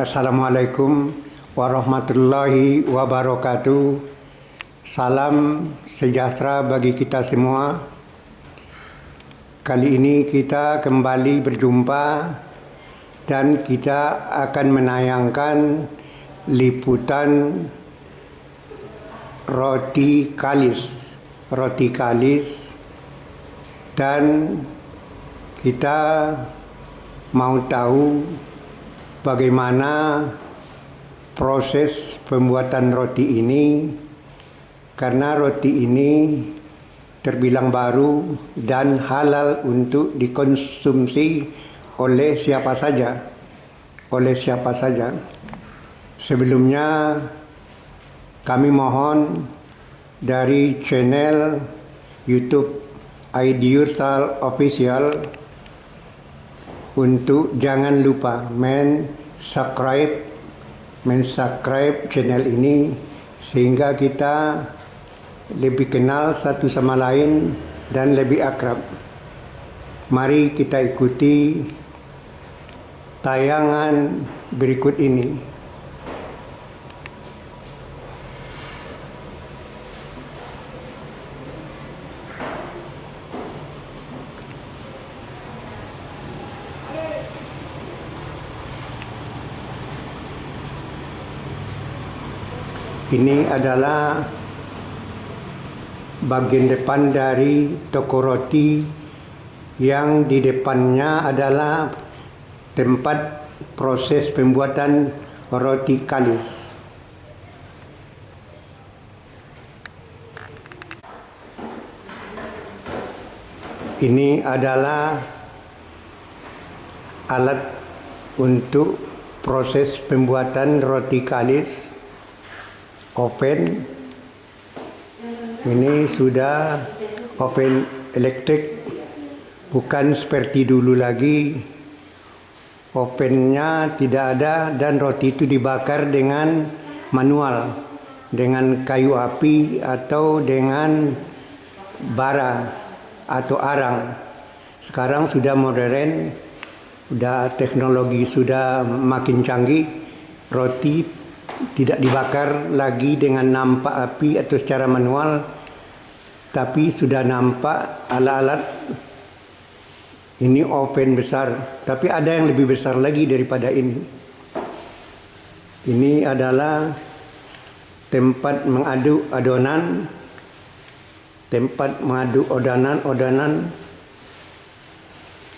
Assalamualaikum warahmatullahi wabarakatuh. Salam sejahtera bagi kita semua. Kali ini kita kembali berjumpa dan kita akan menayangkan liputan roti kalis. Dan kita mau tahu bagaimana proses pembuatan roti ini, karena roti ini terbilang baru dan halal untuk dikonsumsi oleh siapa saja. Sebelumnya kami mohon dari channel YouTube Aidiursal Official untuk jangan lupa subscribe channel ini sehingga kita lebih kenal satu sama lain dan lebih akrab. Mari kita ikuti tayangan berikut ini. Ini adalah bagian depan dari toko roti, yang di depannya adalah tempat proses pembuatan roti kalis. Ini adalah alat untuk proses pembuatan roti kalis. Oven ini sudah oven elektrik, bukan seperti dulu lagi. Ovennya tidak ada dan roti itu dibakar dengan manual, dengan kayu api atau dengan bara atau arang. Sekarang sudah modern, sudah teknologi sudah makin canggih. Roti tidak dibakar lagi dengan nampak api atau secara manual, tapi sudah nampak alat-alat. Ini oven besar, tapi ada yang lebih besar lagi daripada ini. Ini adalah tempat mengaduk adonan,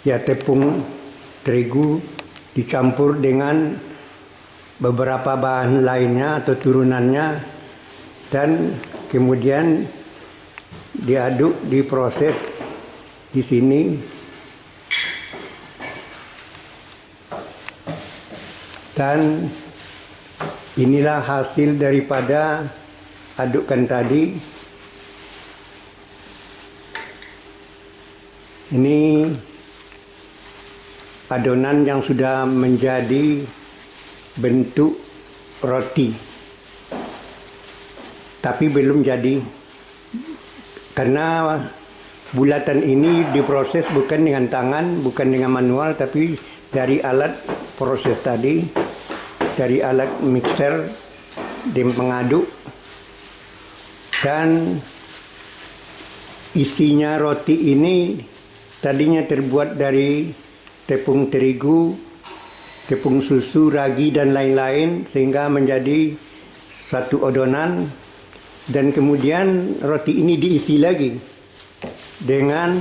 ya, tepung terigu dicampur dengan beberapa bahan lainnya atau turunannya, dan kemudian diaduk, diproses di sini. Dan inilah hasil daripada adukan tadi. Ini adonan yang sudah menjadi bentuk roti, tapi belum jadi, karena bulatan ini diproses bukan dengan tangan, bukan dengan manual, tapi dari alat proses tadi, dari alat mixer dan pengaduk. Dan isinya roti ini tadinya terbuat dari tepung terigu, tepung susu, ragi, dan lain-lain, sehingga menjadi satu adonan. Dan kemudian roti ini diisi lagi dengan,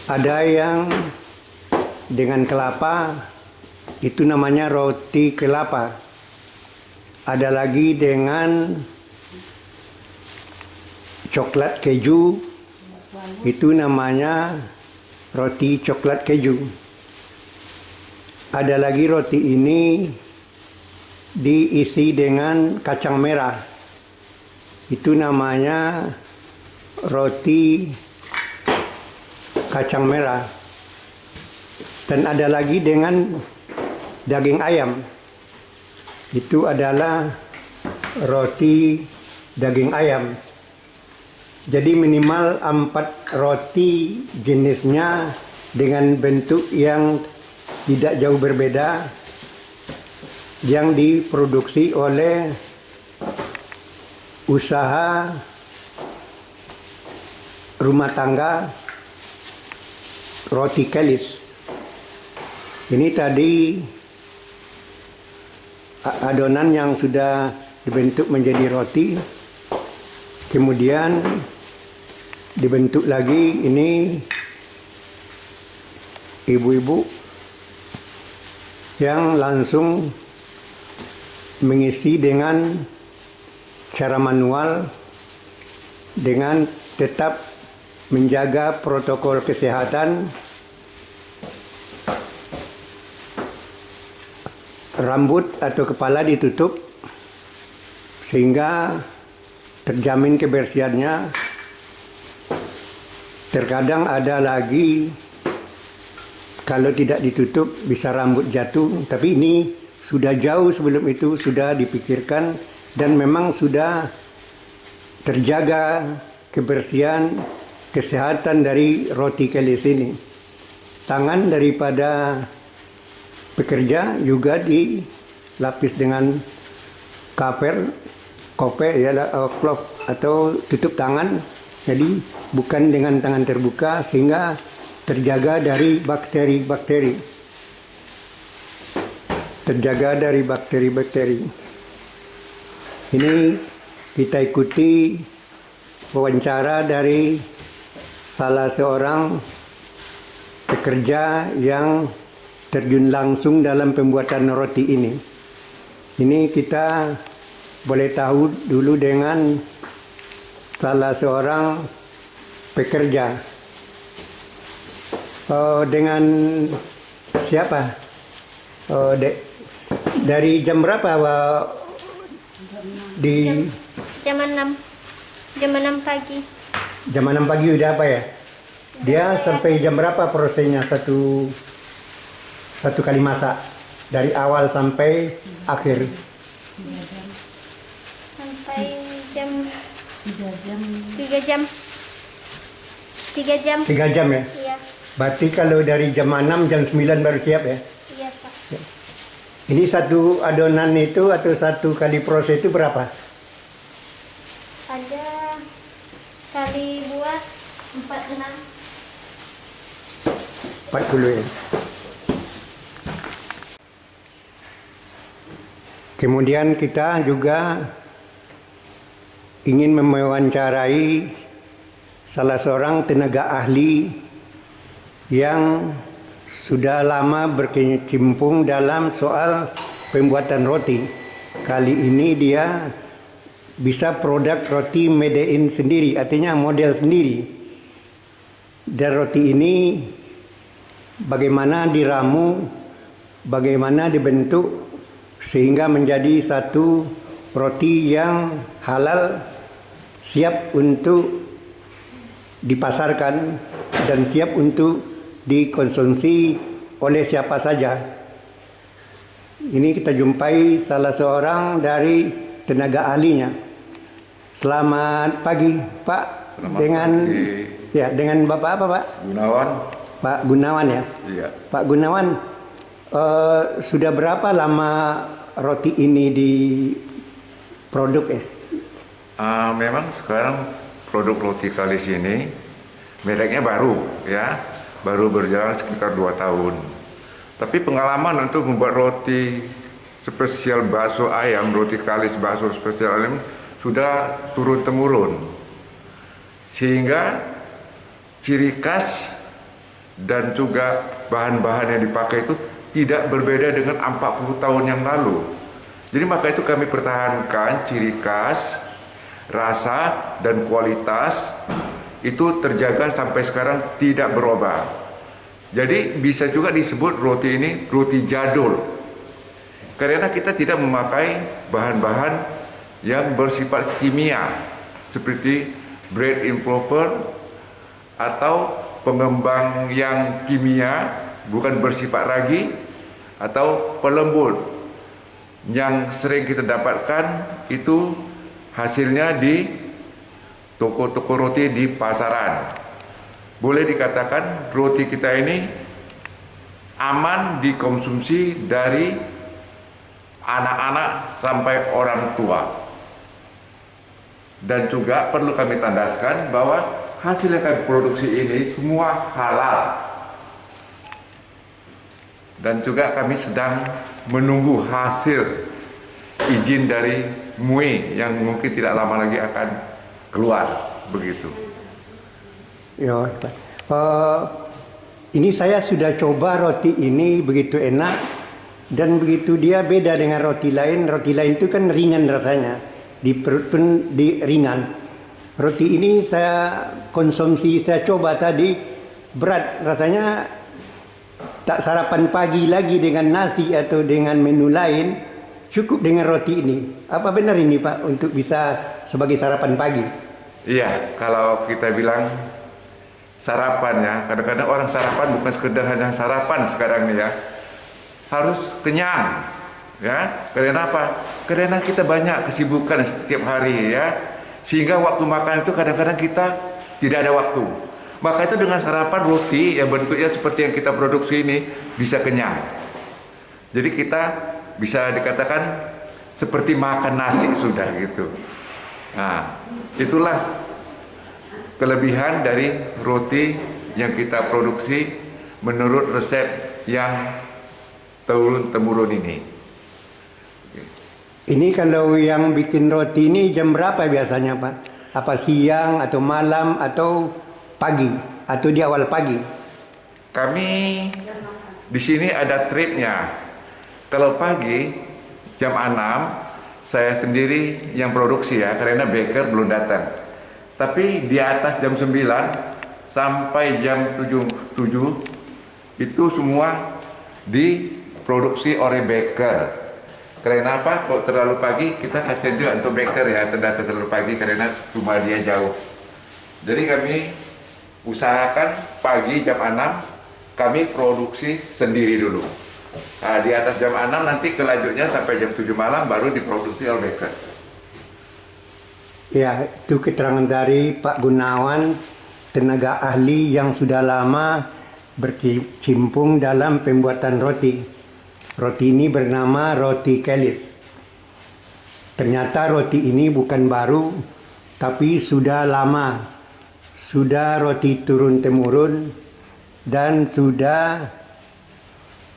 ada yang dengan kelapa, itu namanya roti kelapa. Ada lagi dengan coklat keju, itu namanya roti coklat keju. Ada lagi roti ini diisi dengan kacang merah, itu namanya roti kacang merah. Dan ada lagi dengan daging ayam, itu adalah roti daging ayam. Jadi minimal 4 roti jenisnya dengan bentuk yang tidak jauh berbeda yang diproduksi oleh usaha rumah tangga roti Kelis. Ini tadi adonan yang sudah dibentuk menjadi roti, kemudian dibentuk lagi. Ini ibu-ibu yang langsung mengisi dengan cara manual dengan tetap menjaga protokol kesehatan. Rambut atau kepala ditutup sehingga terjamin kebersihannya. Terkadang ada lagi kalau tidak ditutup bisa rambut jatuh, tapi ini sudah jauh sebelum itu sudah dipikirkan dan memang sudah terjaga kebersihan kesehatan dari roti Kelis ini. Tangan daripada pekerja juga dilapis dengan kope ya, cloth atau tutup tangan. Jadi bukan dengan tangan terbuka sehingga terjaga dari bakteri-bakteri. Ini kita ikuti wawancara dari salah seorang pekerja yang terjun langsung dalam pembuatan roti ini. Ini kita boleh tahu dulu dengan salah seorang pekerja. Dengan siapa? Dari jam berapa di jam 6 pagi. Jam 6 pagi udah apa ya? Dia sampai jam berapa prosesnya satu kali masak? Dari awal sampai akhir? Sampai jam 3 jam. 3 jam. 3 jam ya? Iya. Berarti kalau dari jam 6, jam 9 baru siap ya? Iya, Pak. Ini satu adonan itu atau satu kali proses itu berapa? Ada kali buat 46. 40 ya. Kemudian kita juga ingin mewawancarai salah seorang tenaga ahli yang sudah lama berkecimpung dalam soal pembuatan roti. Kali ini dia bisa produk roti made in sendiri, artinya model sendiri. Dan roti ini bagaimana diramu, bagaimana dibentuk sehingga menjadi satu roti yang halal, siap untuk dipasarkan dan siap untuk dikonsumsi oleh siapa saja. Ini kita jumpai salah seorang dari tenaga ahlinya. Selamat pagi, Pak. Dengan Bapak apa, Pak? Gunawan. Pak Gunawan ya. Iya. Pak Gunawan, sudah berapa lama roti ini diproduk ya? Memang sekarang produk roti Kelis ini mereknya baru ya. Baru berjalan sekitar 2 tahun. Tapi pengalaman untuk membuat roti spesial bakso ayam, roti Kelis bakso spesial ayam sudah turun-temurun. Sehingga ciri khas dan juga bahan-bahan yang dipakai itu tidak berbeda dengan 40 tahun yang lalu. Jadi maka itu kami pertahankan ciri khas, rasa dan kualitas itu terjaga sampai sekarang tidak berubah. Jadi bisa juga disebut roti ini roti jadul. Karena kita tidak memakai bahan-bahan yang bersifat kimia seperti bread improver atau pengembang yang kimia bukan bersifat ragi atau pelembut yang sering kita dapatkan itu hasilnya di toko-toko roti di pasaran. Boleh dikatakan roti kita ini aman dikonsumsi dari anak-anak sampai orang tua. Dan juga perlu kami tandaskan bahwa hasil yang kami produksi ini semua halal. Dan juga kami sedang menunggu hasil izin dari MUI yang mungkin tidak lama lagi akan keluar, begitu. Ya, ini saya sudah coba roti ini begitu enak dan begitu dia beda dengan roti lain. Roti lain itu kan ringan rasanya, di perut pun ringan. Roti ini saya konsumsi, saya coba tadi berat rasanya, tak sarapan pagi lagi dengan nasi atau dengan menu lain, cukup dengan roti ini. Apa benar ini Pak untuk bisa sebagai sarapan pagi? Iya, kalau kita bilang sarapan ya, kadang-kadang orang sarapan bukan sekedar hanya sarapan sekarang nih ya, harus kenyang ya. Karena apa? Karena kita banyak kesibukan setiap hari ya, sehingga waktu makan itu kadang-kadang kita tidak ada waktu. Maka itu dengan sarapan roti yang bentuknya seperti yang kita produksi ini bisa kenyang. Jadi kita bisa dikatakan seperti makan nasi sudah gitu. Nah, itulah kelebihan dari roti yang kita produksi menurut resep yang turun-temurun ini. Ini kalau yang bikin roti ini jam berapa biasanya Pak? Apa siang atau malam atau pagi atau di awal pagi? Kami di sini ada tripnya. Kalau pagi jam 6 saya sendiri yang produksi ya, karena baker belum datang. Tapi di atas jam 9 sampai jam 7 itu semua diproduksi oleh baker. Karena apa? Kalau terlalu pagi kita kasihan juga untuk baker ya, terlalu pagi karena rumah dia jauh. Jadi kami usahakan pagi jam 6 kami produksi sendiri dulu. Nah, di atas jam 6 nanti kelanjutnya sampai jam 7 malam baru diproduksi oleh baker. Ya, itu keterangan dari Pak Gunawan, tenaga ahli yang sudah lama berkecimpung dalam pembuatan roti. Roti ini bernama roti Kelis. Ternyata roti ini bukan baru, tapi sudah lama. Sudah roti turun-temurun dan sudah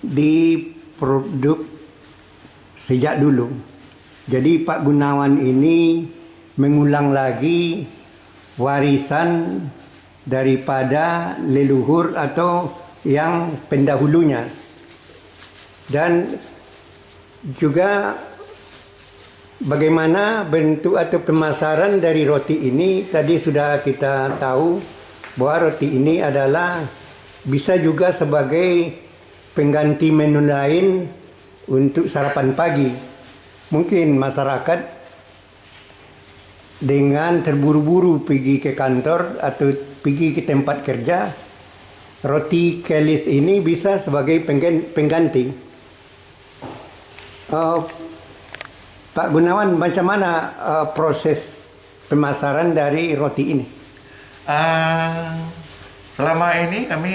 diproduk sejak dulu. Jadi Pak Gunawan ini mengulang lagi warisan daripada leluhur atau yang pendahulunya. Dan juga bagaimana bentuk atau pemasaran dari roti ini. Tadi sudah kita tahu bahwa roti ini adalah bisa juga sebagai pengganti menu lain untuk sarapan pagi. Mungkin masyarakat dengan terburu-buru pergi ke kantor atau pergi ke tempat kerja, roti Kelis ini bisa sebagai pengganti. Pak Gunawan, macam mana proses pemasaran dari roti ini? Selama ini kami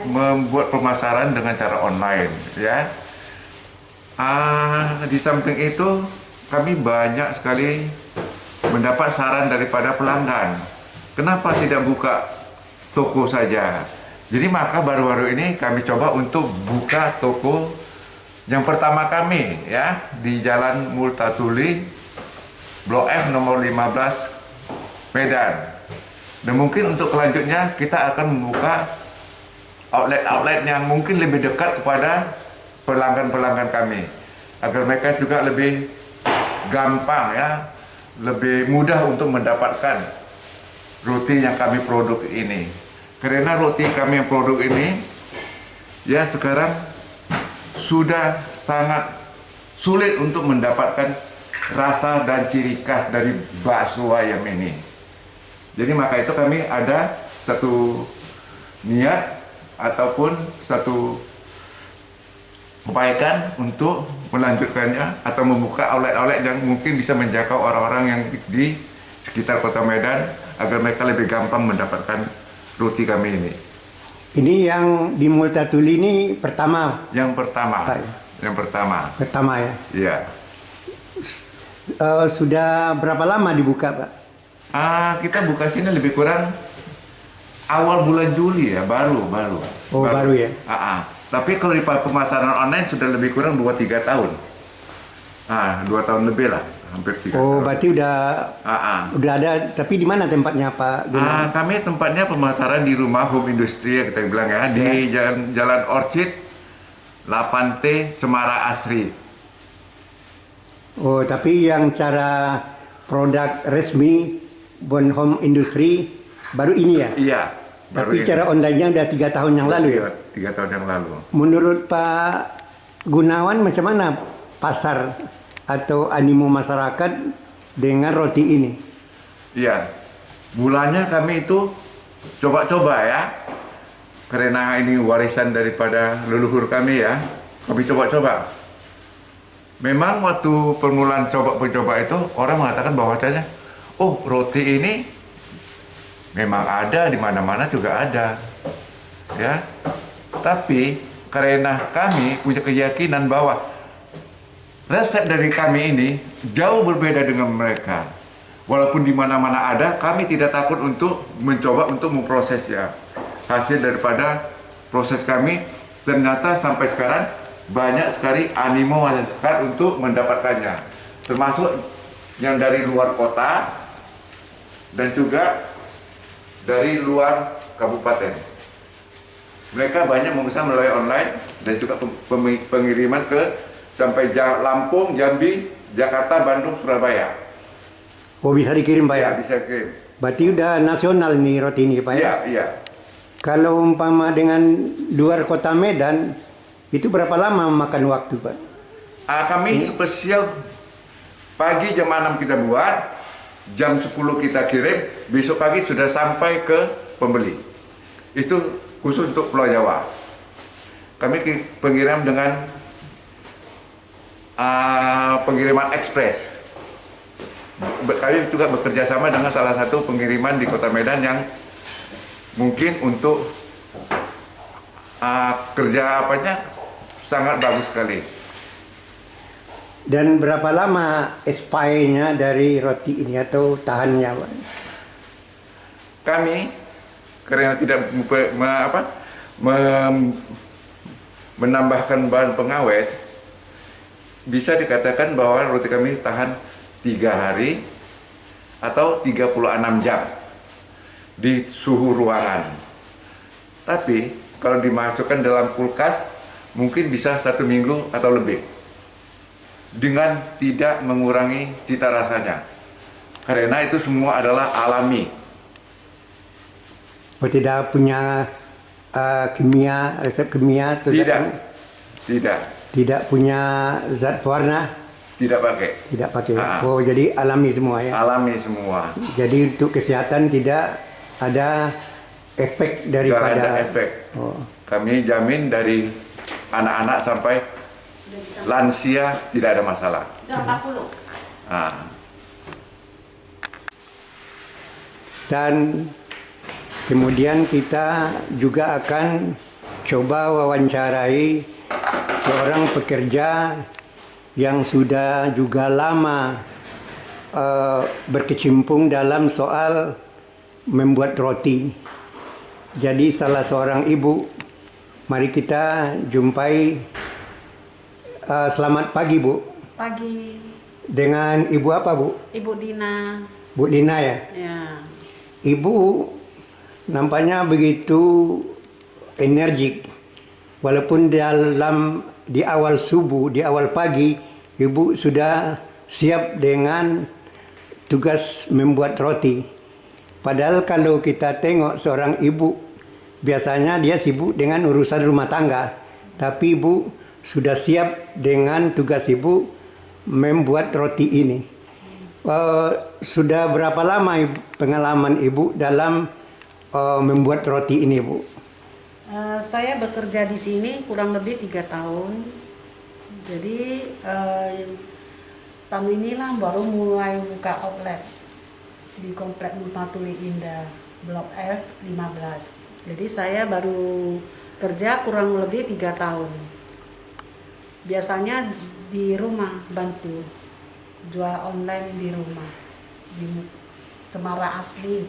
membuat pemasaran dengan cara online ya. Di samping itu kami banyak sekali mendapat saran daripada pelanggan, kenapa tidak buka toko saja. Jadi maka baru-baru ini kami coba untuk buka toko yang pertama kami ya di Jalan Multatuli Blok F nomor 15 Medan. Dan mungkin untuk selanjutnya kita akan membuka outlet-outlet yang mungkin lebih dekat kepada pelanggan-pelanggan kami, agar mereka juga lebih gampang ya, lebih mudah untuk mendapatkan roti yang kami produk ini. Karena roti kami yang produk ini ya sekarang sudah sangat sulit untuk mendapatkan rasa dan ciri khas dari bakso ayam ini. Jadi maka itu kami ada satu niat ataupun satu upayakan untuk melanjutkannya atau membuka outlet-outlet yang mungkin bisa menjangkau orang-orang yang di sekitar Kota Medan agar mereka lebih gampang mendapatkan roti kami ini. Ini yang di Multatuli ini pertama, Yang pertama. Pak. Yang pertama. pertama ya. Iya. Sudah berapa lama dibuka, Pak? Kita buka sini lebih kurang awal bulan Juli ya, baru. Oh, baru ya. Tapi kalau di pemasaran online sudah lebih kurang 2-3 tahun. 2 tahun lebih lah, hampir 3 Oh, tahun. berarti udah ada, tapi di mana tempatnya, Pak Gunawan? Kami tempatnya pemasaran di rumah home industri ya kita bilang ya, di Jalan Orchid 8T Cemara Asri. Oh, tapi yang cara produk resmi Bon Home Industry baru ini ya? Iya. baru Tapi ini. cara online-nya udah 3 tahun yang lalu ya? 3 tahun yang lalu. Menurut Pak Gunawan, macam mana pasar atau animo masyarakat dengan roti ini? Iya. Mulanya kami itu coba-coba ya. Karena ini warisan daripada leluhur kami ya. Kami coba-coba. Memang waktu permulaan coba itu orang mengatakan bahwasanya, oh roti ini memang ada di mana-mana juga ada, ya. Tapi karena kami punya keyakinan bahwa resep dari kami ini jauh berbeda dengan mereka. Walaupun di mana-mana ada, kami tidak takut untuk mencoba untuk memprosesnya. Hasil daripada proses kami ternyata sampai sekarang banyak sekali animo masyarakat untuk mendapatkannya, termasuk yang dari luar kota dan juga dari luar kabupaten. Mereka banyak memesan melalui online dan juga pengiriman ke sampai Lampung, Jambi, Jakarta, Bandung, Surabaya. Oh, bisa dikirim, Pak ya? Ya, bisa kirim. Berarti udah nasional nih roti ini, Pak ya? Iya, iya. Kalau umpama dengan luar kota Medan, itu berapa lama makan waktu, Pak? Kami spesial pagi jam 6 kita buat, jam 10 kita kirim, besok pagi sudah sampai ke pembeli. Itu khusus untuk Pulau Jawa. Kami pengirim dengan pengiriman ekspres. Kami juga bekerja sama dengan salah satu pengiriman di Kota Medan yang mungkin untuk kerja sangat bagus sekali. Dan berapa lama expire-nya dari roti ini atau tahannya, Pak? Kami karena tidak menambahkan bahan pengawet, bisa dikatakan bahwa roti kami tahan 3 hari atau 36 jam di suhu ruangan. Tapi kalau dimasukkan dalam kulkas mungkin bisa 1 minggu atau lebih dengan tidak mengurangi cita rasanya, karena itu semua adalah alami. Oh, tidak punya kimia, resep kimia? Atau tidak punya zat pewarna? Tidak pakai. Tidak pakai. Oh, jadi alami semua ya? Alami semua. Jadi untuk kesehatan tidak ada efek daripada... Tidak ada efek. Oh. Kami jamin dari anak-anak sampai lansia tidak ada masalah. 40. Dan kemudian kita juga akan coba wawancarai seorang pekerja yang sudah juga lama berkecimpung dalam soal membuat roti. Jadi salah seorang ibu, mari kita jumpai. Selamat pagi, Bu. Pagi. Dengan Ibu apa, Bu? Ibu Dina. Bu Lina ya? Ya. Ibu nampaknya begitu energik. Walaupun di awal subuh, di awal pagi, Ibu sudah siap dengan tugas membuat roti. Padahal kalau kita tengok seorang ibu, biasanya dia sibuk dengan urusan rumah tangga. Tapi Ibu sudah siap dengan tugas Ibu membuat roti ini. Sudah berapa lama pengalaman Ibu dalam membuat roti ini, Bu? Saya bekerja di sini kurang lebih 3 tahun. Jadi tahun inilah baru mulai buka outlet di Komplek Multatuli Indah, Blok F 15. Jadi saya baru kerja kurang lebih 3 tahun. Biasanya di rumah bantu jual online di rumah di Cemara Asli.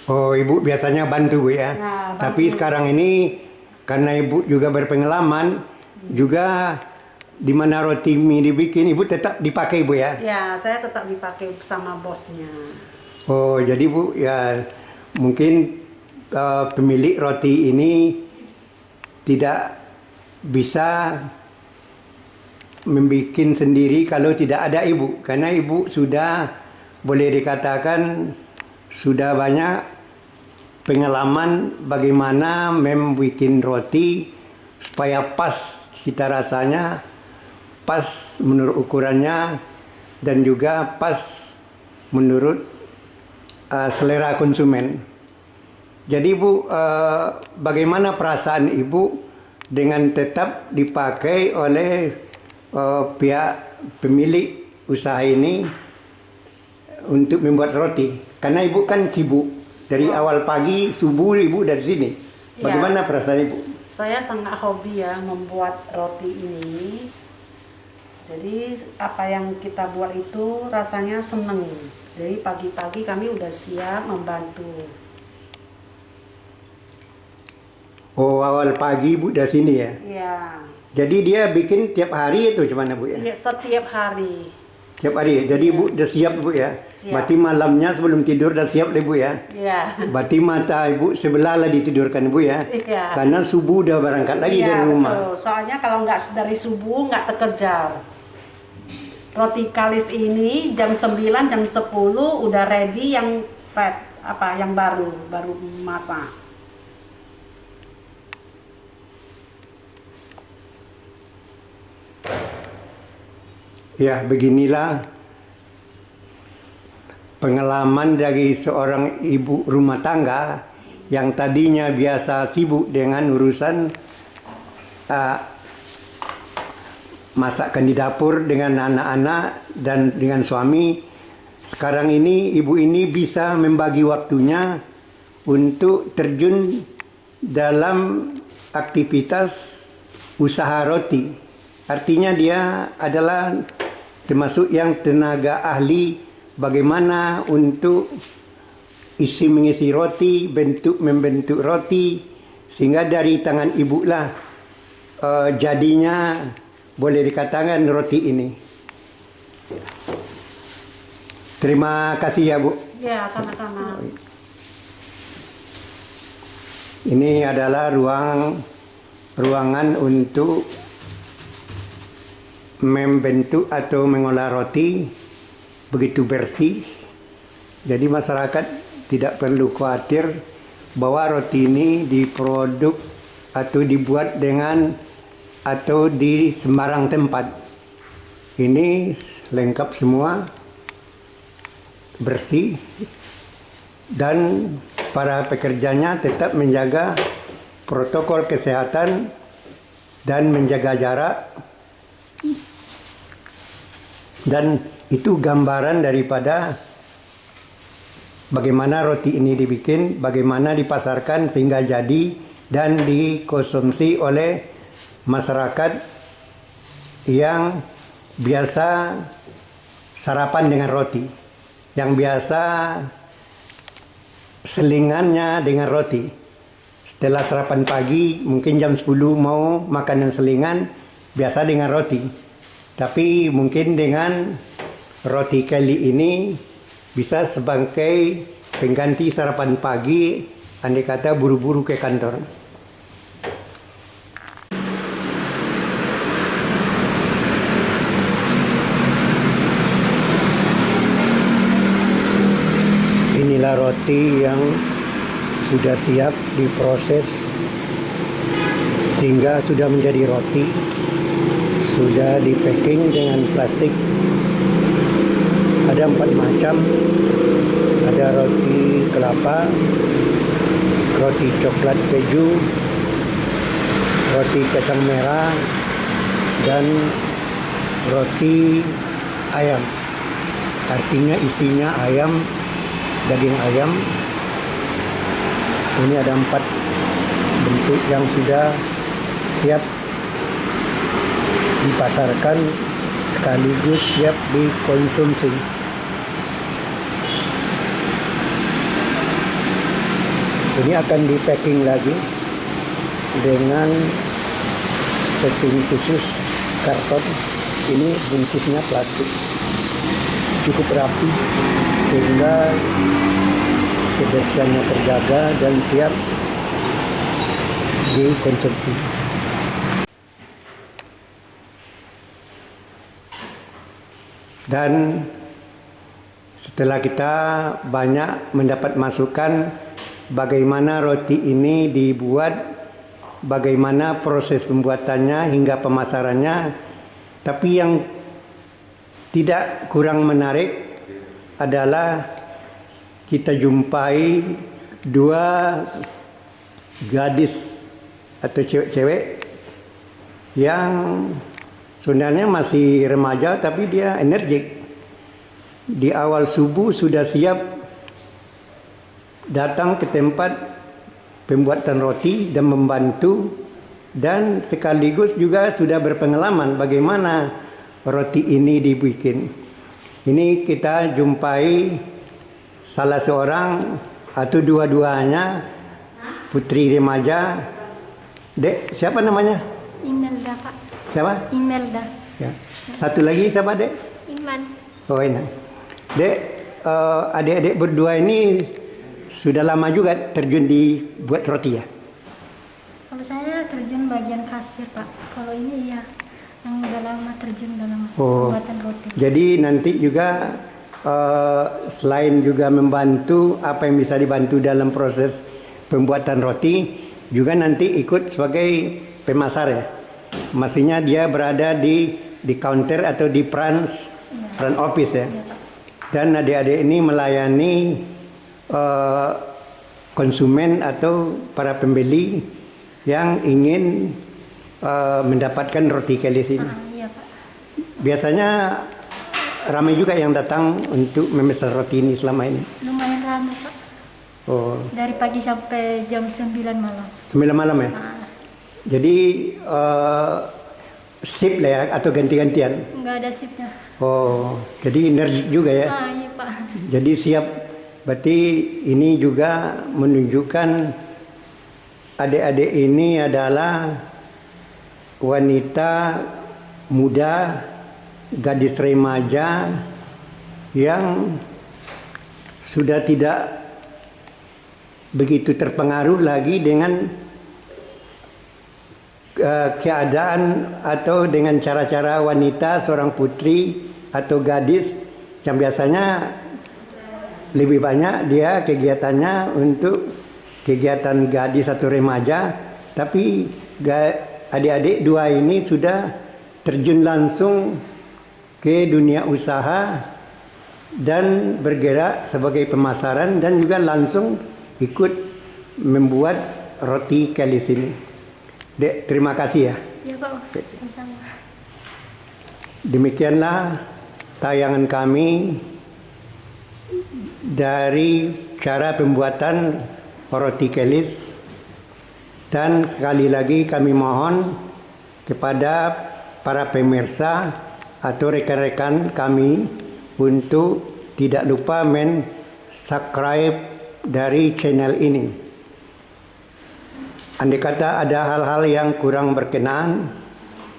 Oh, Ibu biasanya bantu, Bu, ya. Nah, Tapi bantu. sekarang ini karena Ibu juga berpengalaman, juga di mana roti mie dibikin, Ibu tetap dipakai, Bu, ya. Ya, saya tetap dipakai sama bosnya. Oh, jadi Bu, ya mungkin pemilik roti ini tidak bisa membuat sendiri kalau tidak ada Ibu, karena Ibu sudah boleh dikatakan sudah banyak pengalaman bagaimana membuat roti supaya pas cita rasanya, pas menurut ukurannya, dan juga pas menurut selera konsumen. Jadi Bu, bagaimana perasaan Ibu dengan tetap dipakai oleh pihak pemilik usaha ini untuk membuat roti? Karena Ibu kan sibuk dari awal pagi subuh Ibu dari sini. Bagaimana perasaan Ibu? Saya sangat hobi ya membuat roti ini. Jadi apa yang kita buat itu rasanya seneng. Jadi pagi-pagi kami udah siap membantu. Oh, awal pagi Bu dari sini ya? Iya. Jadi dia bikin tiap hari itu gimana Bu ya? Iya, setiap hari. Tiap hari ya? Jadi Ibu udah siap Bu ya? Siap. Berarti malamnya sebelum tidur udah siap deh Bu ya? Iya. Berarti mata Ibu sebelah lah ditidurkan Bu ya? Iya. Karena subuh udah berangkat lagi Iya, dari rumah. betul. Soalnya kalau nggak dari subuh nggak terkejar. Roti kalis ini jam 9, jam 10 udah ready yang fat, yang baru masak. Ya, beginilah pengalaman dari seorang ibu rumah tangga yang tadinya biasa sibuk dengan urusan masakan di dapur dengan anak-anak dan dengan suami. Sekarang ini ibu ini bisa membagi waktunya untuk terjun dalam aktivitas usaha roti. Artinya dia adalah termasuk yang tenaga ahli bagaimana untuk mengisi roti, membentuk roti, sehingga dari tangan ibu lah jadinya boleh dikatakan roti ini. Terima kasih ya Bu. Ya, sama-sama. Ini adalah ruangan untuk membentuk atau mengolah roti begitu bersih. Jadi masyarakat tidak perlu khawatir bahwa roti ini diproduk atau dibuat dengan atau di sembarang tempat. Ini lengkap semua, bersih, dan para pekerjanya tetap menjaga protokol kesehatan dan menjaga jarak. Dan itu gambaran daripada bagaimana roti ini dibikin, bagaimana dipasarkan sehingga jadi dan dikonsumsi oleh masyarakat yang biasa sarapan dengan roti, yang biasa selingannya dengan roti. Setelah sarapan pagi, mungkin jam 10 mau makanan selingan, biasa dengan roti. Tapi mungkin dengan roti kali ini bisa sebagai pengganti sarapan pagi, andai kata buru-buru ke kantor. Inilah roti yang sudah siap diproses sehingga sudah menjadi roti. Sudah di packing dengan plastik. Ada 4 macam. Ada roti kelapa, roti coklat keju, roti kacang merah, dan roti ayam. Artinya isinya ayam, daging ayam, Ini ada 4 bentuk yang sudah siap dipasarkan sekaligus siap dikonsumsi. Ini akan di packing lagi dengan packing khusus karton. Ini bungkusnya plastik, cukup rapi sehingga kebersihannya terjaga dan siap dikonsumsi. Dan setelah kita banyak mendapat masukan bagaimana roti ini dibuat, bagaimana proses pembuatannya hingga pemasarannya, tapi yang tidak kurang menarik adalah kita jumpai 2 gadis atau cewek-cewek yang sebenarnya masih remaja tapi dia energik. Di awal subuh sudah siap datang ke tempat pembuatan roti dan membantu, dan sekaligus juga sudah berpengalaman bagaimana roti ini dibikin. Ini kita jumpai salah seorang atau dua-duanya putri remaja. Dek, siapa namanya? Imelda, Pak. Siapa? Imelda. Ya. Satu lagi siapa, Dek? Iman. Oh, ini. Dek, adik-adik berdua ini sudah lama juga terjun di buat roti ya? Kalau saya terjun bagian kasir, Pak. Kalau ini ya yang udah lama terjun dalam pembuatan roti. Jadi nanti juga selain juga membantu apa yang bisa dibantu dalam proses pembuatan roti, juga nanti ikut sebagai pemasar ya. Maksudnya dia berada di counter atau di front office ya. Iya, Pak. Dan adik-adik ini melayani konsumen atau para pembeli yang ingin mendapatkan roti kelis ini. Iya, Pak. Biasanya ramai juga yang datang untuk memesan roti ini selama ini. Lumayan ramai, Pak. Oh, Dari pagi sampai jam 9 malam. 9 malam ya. Jadi shift lah ya atau ganti-gantian. Nggak ada shiftnya. Oh, jadi energik juga ya. Iya, Pak. Jadi siap. Berarti ini juga menunjukkan adik-adik ini adalah wanita muda, gadis remaja yang sudah tidak begitu terpengaruh lagi dengan keadaan atau dengan cara-cara wanita, seorang putri atau gadis yang biasanya lebih banyak dia kegiatannya untuk kegiatan gadis atau remaja, tapi adik-adik dua ini sudah terjun langsung ke dunia usaha dan bergerak sebagai pemasaran dan juga langsung ikut membuat roti kelis ini. Dek, terima kasih ya. Iya, Pak. Sama-sama. Demikianlah tayangan kami dari cara pembuatan roti kelis, dan sekali lagi kami mohon kepada para pemirsa atau rekan-rekan kami untuk tidak lupa subscribe dari channel ini. Andai kata ada hal-hal yang kurang berkenan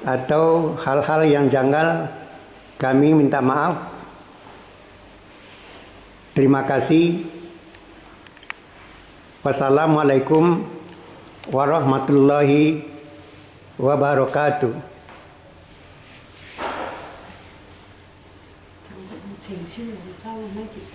atau hal-hal yang janggal, kami minta maaf. Terima kasih. Wassalamualaikum warahmatullahi wabarakatuh. 请ชื่อเจ้าไม่ผิด